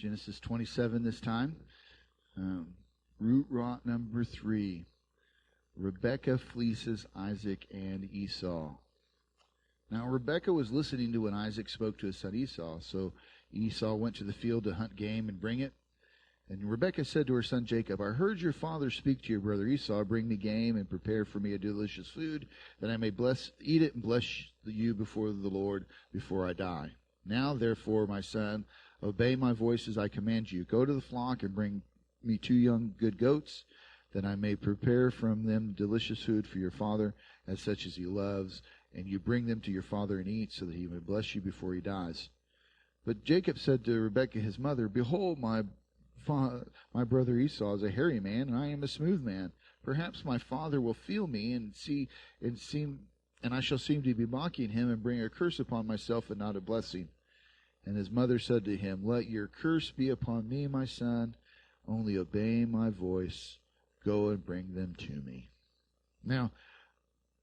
Genesis 27 this time. Root rot number 3. Rebekah fleeces Isaac and Esau. Now Rebekah was listening to when Isaac spoke to his son Esau. So Esau went to the field to hunt game and bring it. And Rebekah said to her son Jacob, I heard your father speak to your brother Esau, bring me game and prepare for me a delicious food, that I may eat it and bless you before the Lord before I die. Now, therefore, my son, obey my voice as I command you. Go to the flock and bring me 2 young good goats, that I may prepare from them delicious food for your father, as such as he loves, and you bring them to your father and eat, so that he may bless you before he dies. But Jacob said to Rebekah his mother, Behold, my brother Esau is a hairy man, and I am a smooth man. Perhaps my father will feel me, and I shall seem to be mocking him, and bring a curse upon myself and not a blessing. And his mother said to him, Let your curse be upon me, my son. Only obey my voice. Go and bring them to me. Now,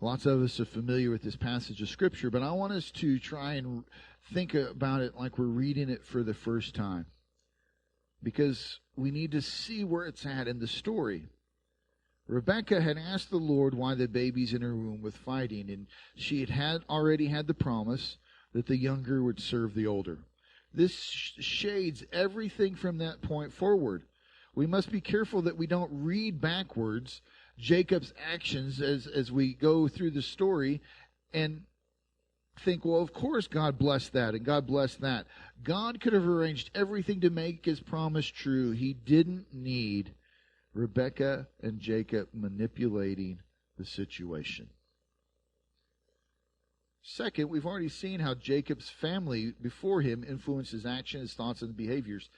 lots of us are familiar with this passage of Scripture, but I want us to try and think about it like we're reading it for the first time, because we need to see where it's at in the story. Rebekah had asked the Lord why the babies in her womb was fighting, and she had already had the promise that the younger would serve the older. This shades everything from that point forward. We must be careful that we don't read backwards Jacob's actions as we go through the story and think, well, of course God blessed that and God blessed that. God could have arranged everything to make his promise true. He didn't need Rebekah and Jacob manipulating the situation. Second, we've already seen how Jacob's family before him influenced his action, his thoughts, and behaviors.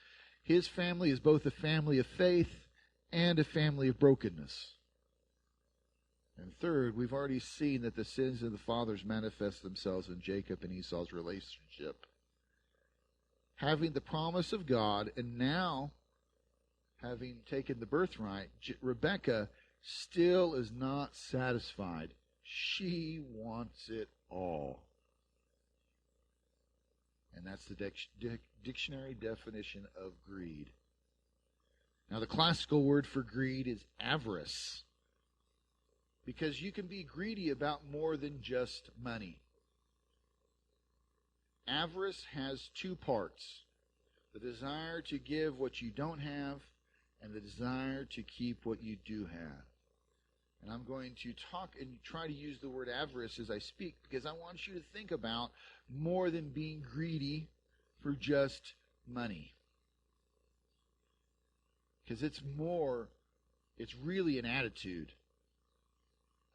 His family is both a family of faith and a family of brokenness. And third, we've already seen that the sins of the fathers manifest themselves in Jacob and Esau's relationship. Having the promise of God, and now having taken the birthright, Rebekah still is not satisfied. She wants it all. And that's the dictionary definition of greed. Now, the classical word for greed is avarice, because you can be greedy about more than just money. Avarice has 2 parts: the desire to give what you don't have and the desire to keep what you do have. And I'm going to talk and try to use the word avarice as I speak, because I want you to think about more than being greedy for just money. Because it's really an attitude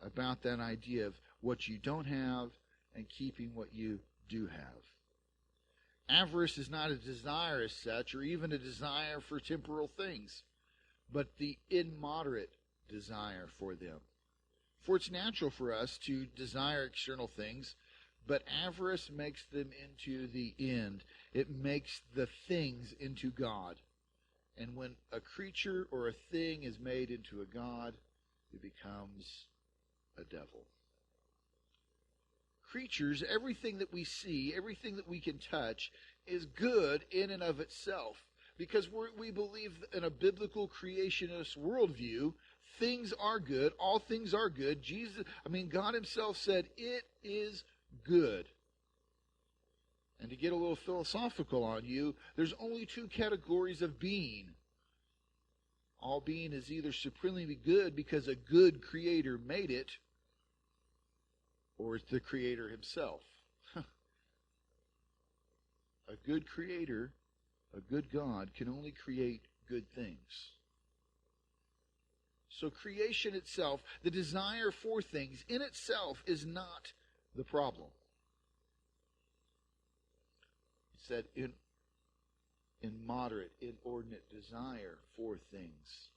about that idea of what you don't have and keeping what you do have. Avarice is not a desire as such, or even a desire for temporal things, but the immoderate desire for them. For it's natural for us to desire external things, but avarice makes them into the end. It makes the things into God. And when a creature or a thing is made into a god, it becomes a devil. Creatures, everything that we see, everything that we can touch, is good in and of itself. Because we believe in a biblical creationist worldview, things are good, all things are good. God himself said, it is good. And to get a little philosophical on you, there's only 2 categories of being. All being is either supremely good because a good creator made it, or it's the creator himself. A good creator, a good God, can only create good things. So creation itself, the desire for things in itself, is not the problem. It's that immoderate, inordinate desire for things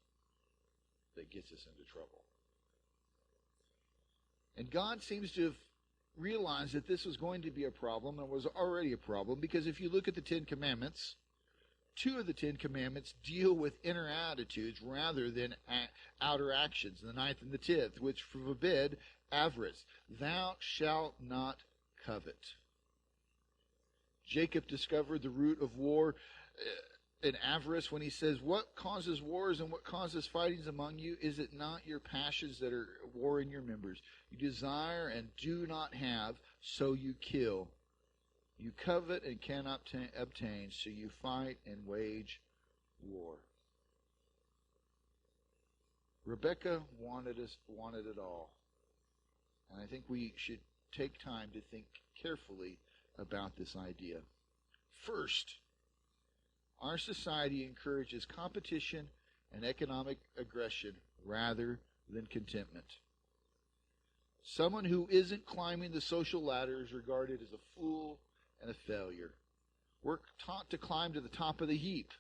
that gets us into trouble. And God seems to have realized that this was going to be a problem, and was already a problem, because if you look at the 10 Commandments, 2 of the 10 Commandments deal with inner attitudes rather than outer actions. The 9th and the 10th, which forbid avarice. Thou shalt not covet. Jacob discovered the root of war in Avarice when he says, what causes wars and what causes fightings among you? Is it not your passions that are war in your members? You desire and do not have, so you kill. You covet and cannot obtain, so you fight and wage war. Rebekah wanted it all. And I think we should take time to think carefully about this idea. First, our society encourages competition and economic aggression rather than contentment. Someone who isn't climbing the social ladder is regarded as a fool and a failure. We're taught to climb to the top of the heap.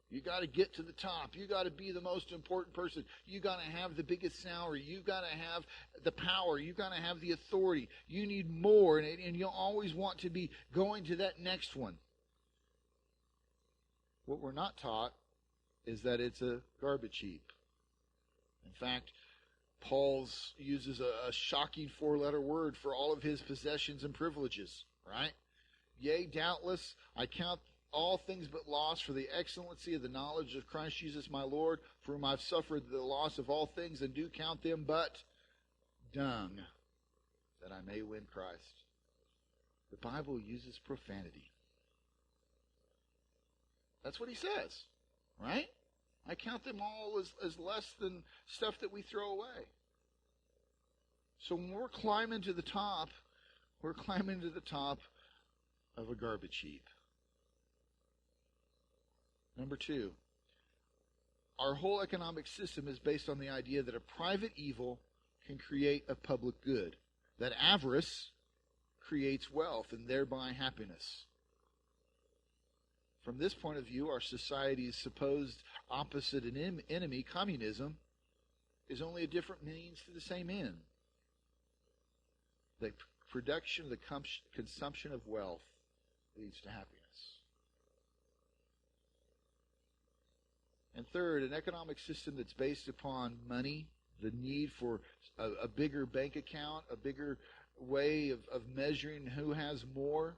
You got to get to the top. You got to be the most important person. You got to have the biggest salary. You got to have the power. You got to have the authority. You need more, and you'll always want to be going to that next one. What we're not taught is that it's a garbage heap. In fact, Paul uses a shocking four-letter word for all of his possessions and privileges, right? Yea, doubtless, I count all things but loss for the excellency of the knowledge of Christ Jesus my Lord, for whom I've suffered the loss of all things, and do count them but dung, that I may win Christ. The Bible uses profanity. That's what he says, right? I count them all as less than stuff that we throw away. So when we're climbing to the top, we're climbing to the top of a garbage heap. Number two, our whole economic system is based on the idea that a private evil can create a public good, that avarice creates wealth and thereby happiness. From this point of view, our society's supposed opposite and enemy, communism, is only a different means to the same end. The production, the consumption of wealth leads to happiness. And third, an economic system that's based upon money, the need for a bigger bank account, a bigger way of measuring who has more,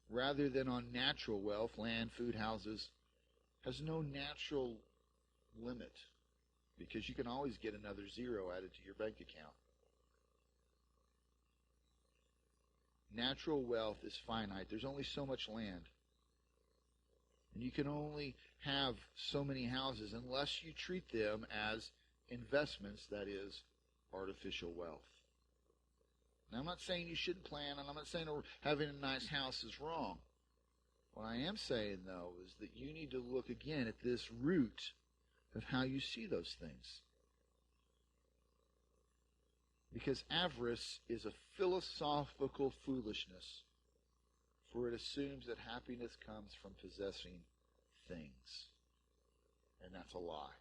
rather than on natural wealth, land, food, houses, has no natural limit, because you can always get another zero added to your bank account. Natural wealth is finite. There's only so much land. And you can only have so many houses unless you treat them as investments, that is, artificial wealth. Now, I'm not saying you shouldn't plan, and I'm not saying having a nice house is wrong. What I am saying, though, is that you need to look again at this root of how you see those things. Because avarice is a philosophical foolishness, for it assumes that happiness comes from possessing things. And that's a lie.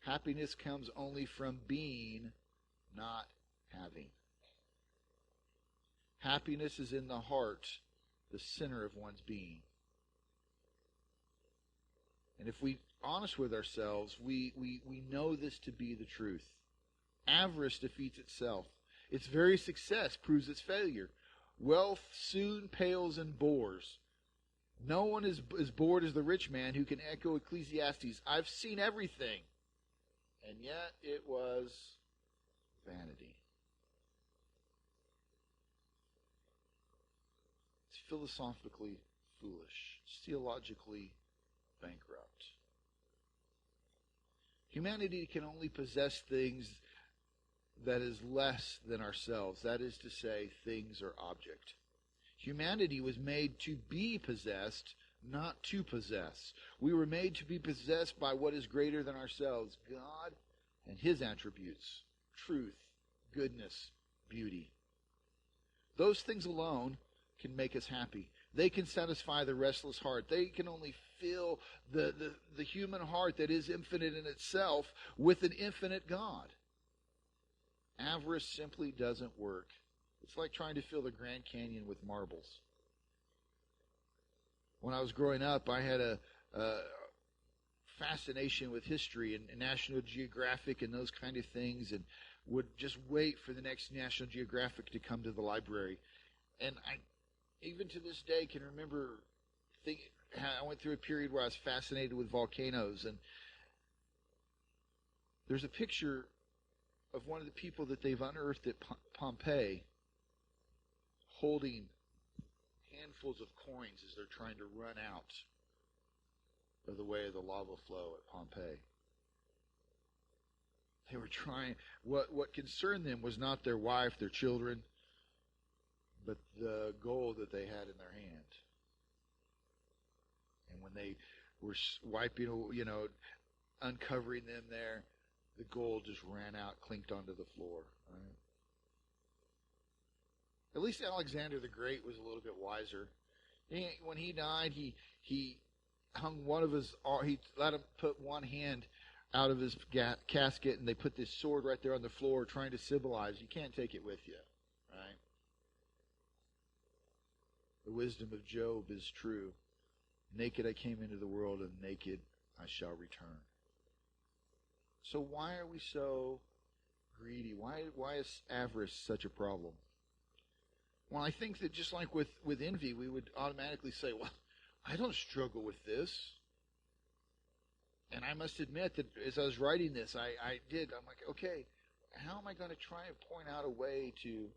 Happiness comes only from being, not having. Happiness is in the heart, the center of one's being. And if we're honest with ourselves, we know this to be the truth. Avarice defeats itself. Its very success proves its failure. Wealth soon pales and bores. No one is as bored as the rich man who can echo Ecclesiastes, I've seen everything. And yet it was vanity. It's philosophically foolish. It's theologically bankrupt. Humanity can only possess things that is less than ourselves. That is to say, things or object. Humanity was made to be possessed, not to possess. We were made to be possessed by what is greater than ourselves, God and His attributes, truth, goodness, beauty. Those things alone can make us happy. They can satisfy the restless heart. They can only fill the human heart that is infinite in itself with an infinite God. Avarice simply doesn't work. It's like trying to fill the Grand Canyon with marbles. When I was growing up, I had a fascination with history and National Geographic and those kind of things, and would just wait for the next National Geographic to come to the library. And I, even to this day, can remember I went through a period where I was fascinated with volcanoes, and there's a picture of one of the people that they've unearthed at Pompeii holding handfuls of coins as they're trying to run out of the way of the lava flow at Pompeii. They were trying, what concerned them was not their wife, their children, but the gold that they had in their hand. And when they were wiping, uncovering them there, the gold just ran out, clinked onto the floor. Right? At least Alexander the Great was a little bit wiser. When he died, he hung one of his, he let him put one hand out of his casket, and they put this sword right there on the floor, trying to symbolize you can't take it with you, right? The wisdom of Job is true. Naked I came into the world, and naked I shall return. So why are we so greedy? Why is avarice such a problem? Well, I think that just like with envy, we would automatically say, well, I don't struggle with this. And I must admit that as I was writing this, I'm like, okay, how am I going to try and point out a way to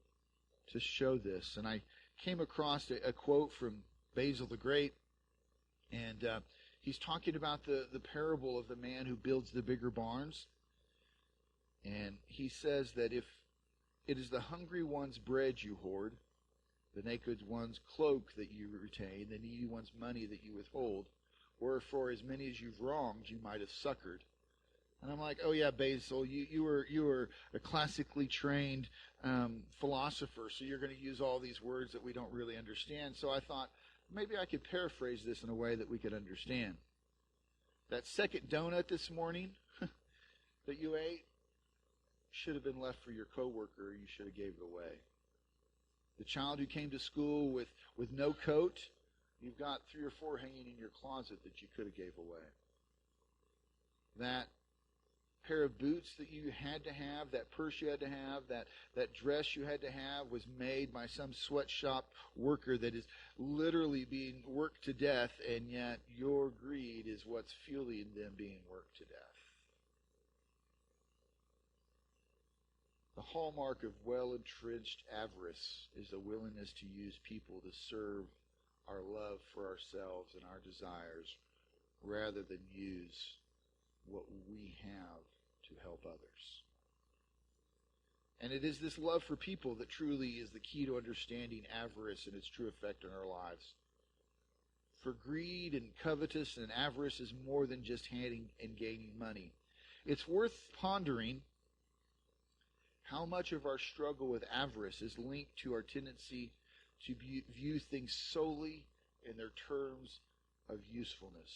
show this? And I came across a quote from Basil the Great, and he's talking about the parable of the man who builds the bigger barns. And he says that if it is the hungry one's bread you hoard, the naked one's cloak that you retain, the needy one's money that you withhold, or for as many as you've wronged, you might have succored. And I'm like, oh yeah, Basil, you were a classically trained philosopher, so you're going to use all these words that we don't really understand. So I thought maybe I could paraphrase this in a way that we could understand. That second donut this morning that you ate should have been left for your coworker, or you should have gave it away. The child who came to school with no coat, you've got 3 or 4 hanging in your closet that you could have gave away. That pair of boots that you had to have, that purse you had to have, that dress you had to have was made by some sweatshop worker that is literally being worked to death, and yet your greed is what's fueling them being worked to death. The hallmark of well-entrenched avarice is a willingness to use people to serve our love for ourselves and our desires rather than use what we have to help others. And it is this love for people that truly is the key to understanding avarice and its true effect on our lives. For greed and covetous and avarice is more than just handing and gaining money. It's worth pondering how much of our struggle with avarice is linked to our tendency to view things solely in their terms of usefulness.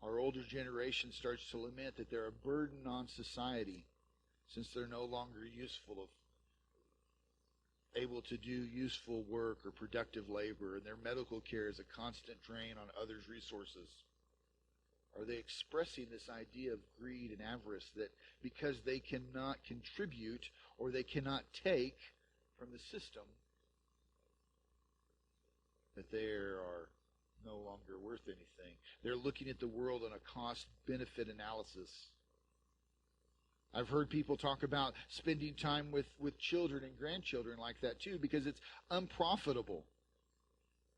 Our older generation starts to lament that they're a burden on society since they're no longer able to do useful work or productive labor, and their medical care is a constant drain on others' resources. Are they expressing this idea of greed and avarice that because they cannot contribute or they cannot take from the system, that they are no longer worth anything? They're looking at the world on a cost-benefit analysis. I've heard people talk about spending time with children and grandchildren like that too, because it's unprofitable.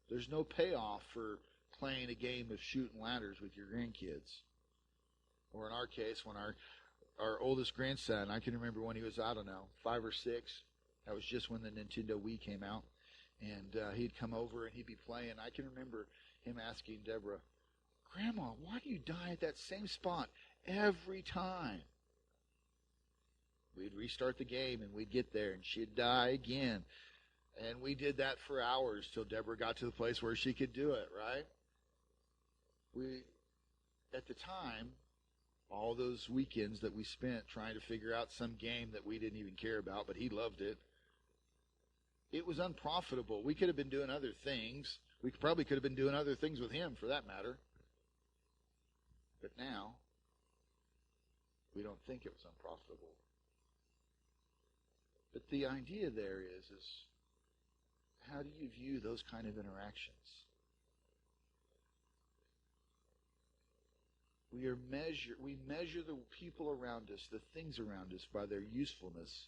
There's no payoff for playing a game of shooting ladders with your grandkids. Or in our case, when our oldest grandson, I can remember when he was, 5 or 6, that was just when the Nintendo Wii came out, and he'd come over and he'd be playing. I can remember him asking Deborah, "Grandma, why do you die at that same spot every time?" We'd restart the game and we'd get there and she'd die again. And we did that for hours till Deborah got to the place where she could do it, right? At the time, all those weekends that we spent trying to figure out some game that we didn't even care about, but he loved it, it was unprofitable. We could have been doing other things. We probably could have been doing other things with him, for that matter. But now, we don't think it was unprofitable. But the idea there is how do you view those kind of interactions? We measure the people around us, the things around us, by their usefulness.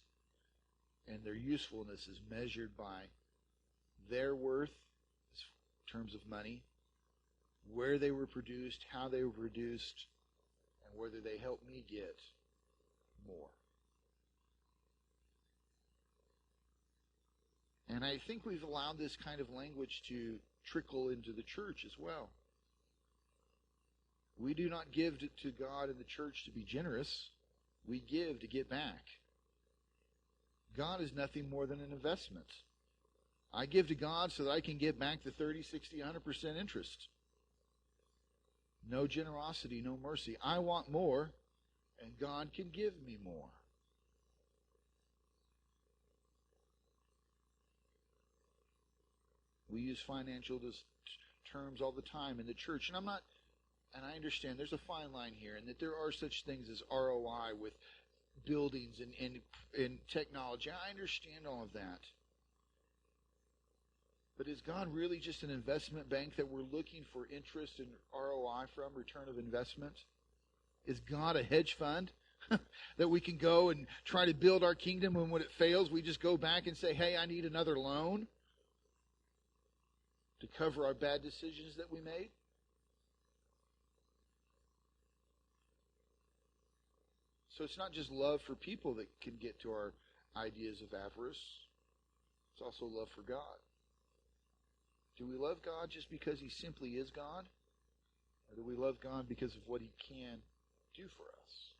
And their usefulness is measured by their worth in terms of money, where they were produced, how they were produced, and whether they help me get more. And I think we've allowed this kind of language to trickle into the church as well. We do not give to God and the church to be generous. We give to get back. God is nothing more than an investment. I give to God so that I can get back the 30, 60, 100% interest. No generosity, no mercy. I want more, and God can give me more. We use financial terms all the time in the church, and I understand there's a fine line here, and that there are such things as ROI with buildings and technology. I understand all of that. But is God really just an investment bank that we're looking for interest and ROI from, return of investment? Is God a hedge fund that we can go and try to build our kingdom, and when it fails, we just go back and say, hey, I need another loan to cover our bad decisions that we made? So it's not just love for people that can get to our ideas of avarice. It's also love for God. Do we love God just because He simply is God? Or do we love God because of what He can do for us?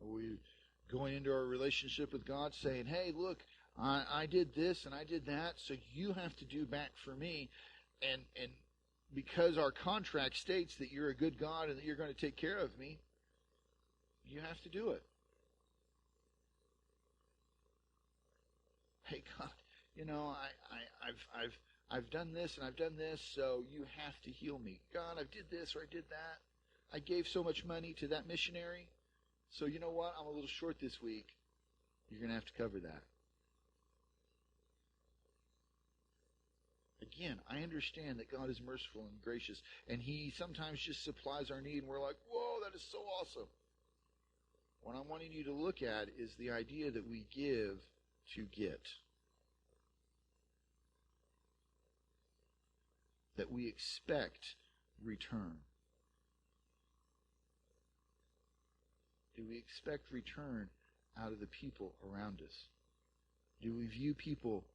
Are we going into our relationship with God saying, hey, look, I did this and I did that, so you have to do back for me. And because our contract states that you're a good God and that you're going to take care of me, you have to do it. Hey, God, I've done this and I've done this, so you have to heal me. God, I did this or I did that. I gave so much money to that missionary, so you know what? I'm a little short this week. You're going to have to cover that. Again, I understand that God is merciful and gracious, and He sometimes just supplies our need, and we're like, whoa, that is so awesome. What I'm wanting you to look at is the idea that we give to get. That we expect return. Do we expect return out of the people around us? Do we view people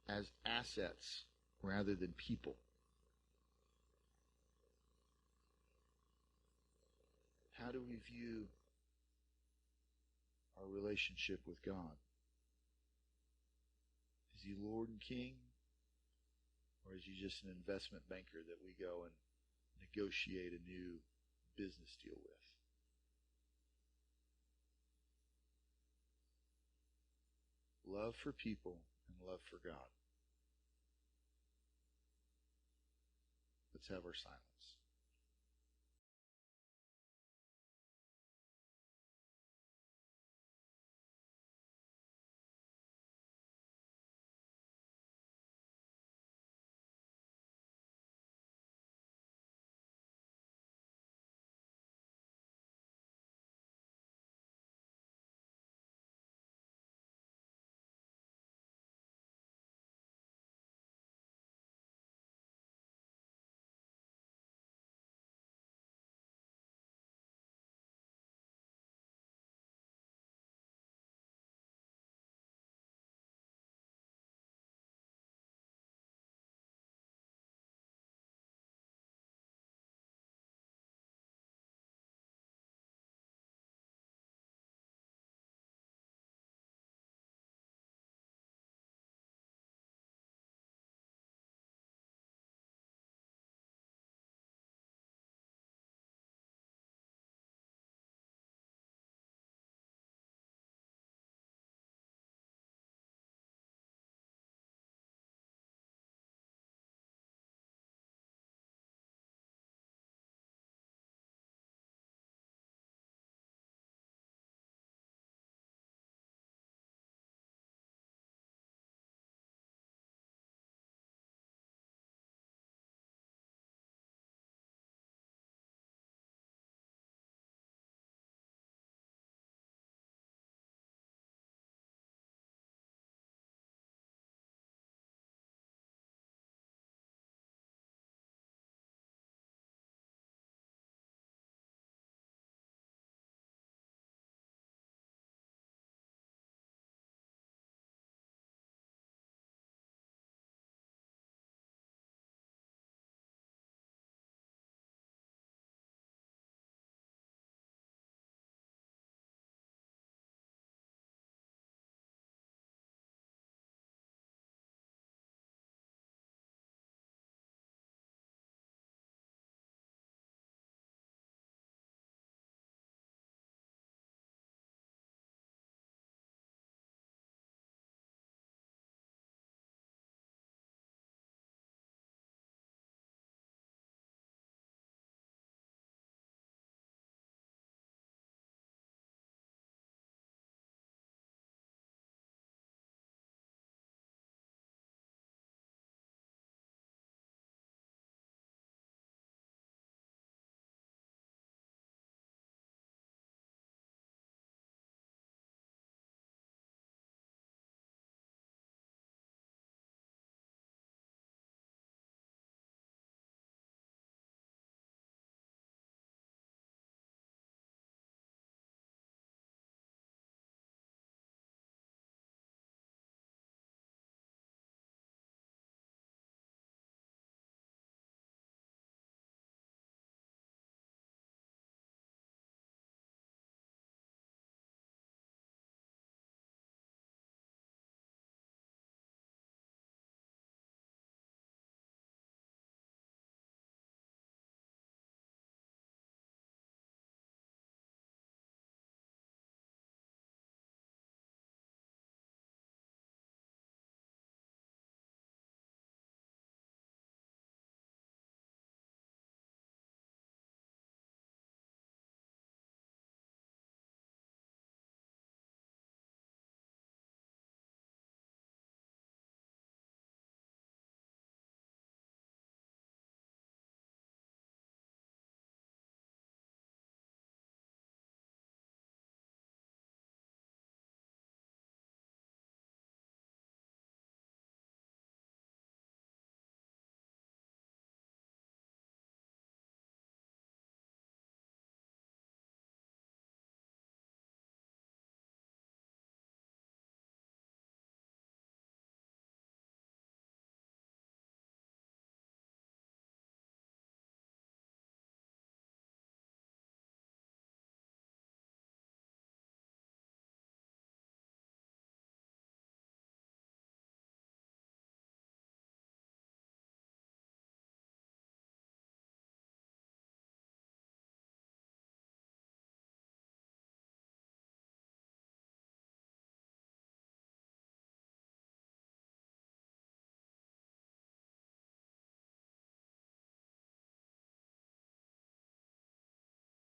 as assets rather than people? How do we view our relationship with God? Is He Lord and King? Or is He just an investment banker that we go and negotiate a new business deal with? Love for people and love for God. Let's have our silence.